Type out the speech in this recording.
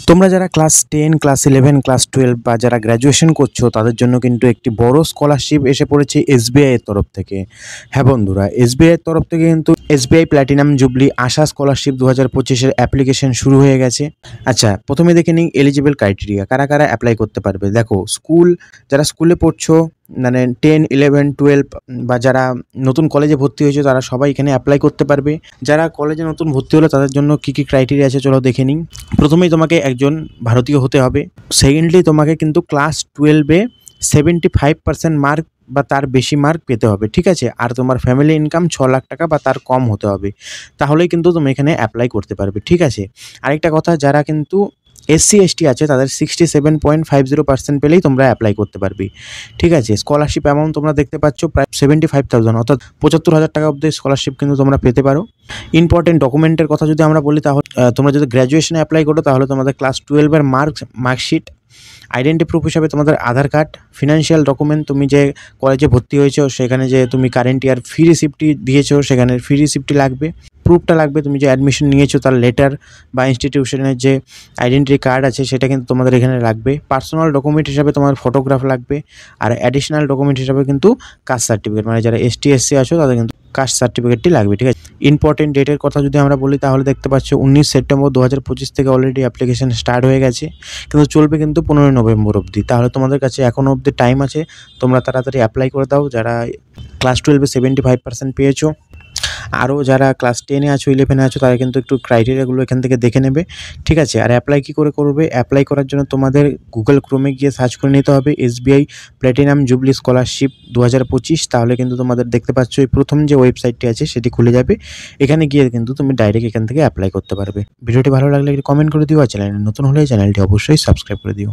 তোমরা যারা class 10, class 11, class 12 বা যারা গ্র্যাজুয়েশন করছো তাদের জন্য কিন্তু একটি বড় স্কলারশিপ এসে পড়েছে এসবিআই এর তরফ থেকে। হ্যাঁ বন্ধুরা, এসবিআই এর তরফ থেকে কিন্তু এসবিআই প্ল্যাটিনাম জুবলি আশা স্কলারশিপ 2025 এর অ্যাপ্লিকেশন শুরু হয়ে গেছে। আচ্ছা, প্রথমে দেখে নিই এলিজিবল ক্রাইটেরিয়া, কারা কারা অ্যাপ্লাই করতে পারবে। দেখো, যারা স্কুলে পড়ছো, মানে 10, 11, 12 বা যারা নতুন কলেজে ভর্তি হয়েছে তারা সবাই এখানে অ্যাপ্লাই করতে পারবে। যারা কলেজে নতুন ভর্তি হলো তাদের জন্য কী কী ক্রাইটেরিয়া আছে চলো দেখে নিই। প্রথমেই তোমাকে একজন ভারতীয় হতে হবে। সেকেন্ডলি তোমাকে কিন্তু ক্লাস 12-এ 75% মার্ক বা তার বেশি মার্ক পেতে হবে, ঠিক আছে। আর তোমার ফ্যামিলি ইনকাম 6 লাখ টাকা বা তার কম হতে হবে, তাহলেই কিন্তু তুমি এখানে অ্যাপ্লাই করতে পারবে, ঠিক আছে। আরেকটা কথা, যারা কিন্তু এসসি এসটি আছে তাদের 67.50% পেলেই তোমরা অ্যাপ্লাই করতে পারবে, ঠিক আছে। স্কলারশিপ অ্যামাউন্ট তোমরা দেখতে পাচ্ছ প্রায় 75,000, অর্থাৎ 75,000 টাকা অবধি স্কলারশিপ কিন্তু তোমরা পেতে পারো। ইম্পর্টেন্ট ডকুমেন্টের কথা যদি আমরা বলি, তাহলে তোমরা যদি গ্র্যাজুয়েশনে অ্যাপ্লাই করো তাহলে তোমাদের ক্লাস 12-এর মার্কশিট, আইডেন্টি প্রুফ হিসাবে তোমাদের আধার কার্ড, ফিনান্সিয়াল ডকুমেন্ট, তুমি যে কলেজে ভর্তি হয়েছো সেখানে যে তুমি কারেন্ট ইয়ার ফি রিসিপ্টটি দিয়েছো সেখানের ফি রিসিপ্টটি লাগবে, প্রুফটা লাগবে, তুমি যে অ্যাডমিশন নিয়েছো তার লেটার বা ইনস্টিটিউশনের যে আইডেন্টি কার্ড আছে সেটা কিন্তু তোমাদের এখানে লাগবে। পার্সোনাল ডকুমেন্ট হিসাবে তোমার ফটোগ্রাফ লাগবে। আর অ্যাডিশনাল ডকুমেন্ট হিসাবে কিন্তু কাস্ট সার্টিফিকেট, মানে যারা এসটি এসসি আছো তাদের কিন্তু কাস্ট সার্টিফিকেটটি লাগবে, ঠিক আছে। ইম্পর্টেন্ট ডেটের কথা যদি আমরা বলি তাহলে দেখতে পাচ্ছ 19 সেপ্টেম্বর 2025 থেকে অলরেডি অ্যাপ্লিকেশন স্টার্ট হয়ে গেছে, কিন্তু চলবে কিন্তু 15 নভেম্বর অবধি। তাহলে তোমাদের কাছে এখনও অবধি টাইম আছে, তোমরা তাড়াতাড়ি অ্যাপ্লাই করে দাও যারা ক্লাস 12-এ 75% পেয়েছো। আরও যারা ক্লাস 10-এ আছো, 11-এ আছো, তারা কিন্তু একটু ক্রাইটেরিয়াগুলো এখান থেকে দেখে নেবে, ঠিক আছে। আর অ্যাপ্লাই কী করে করবে? অ্যাপ্লাই করার জন্য তোমাদের গুগল ক্রোমে গিয়ে সার্চ করে নিতে হবে এসবিআই প্ল্যাটিনাম জুবলি স্কলারশিপ 2025, তাহলে কিন্তু তোমাদের দেখতে পাচ্ছ এই প্রথম যে ওয়েবসাইটটি আছে সেটি খুলে যাবে। এখানে গিয়ে কিন্তু তুমি ডাইরেক্ট এখান থেকে অ্যাপ্লাই করতে পারবে। ভিডিওটি ভালো লাগলে একটি কমেন্ট করে দিও, আর চ্যানেলে নতুন হলে চ্যানেলটি অবশ্যই সাবস্ক্রাইব করে দিও।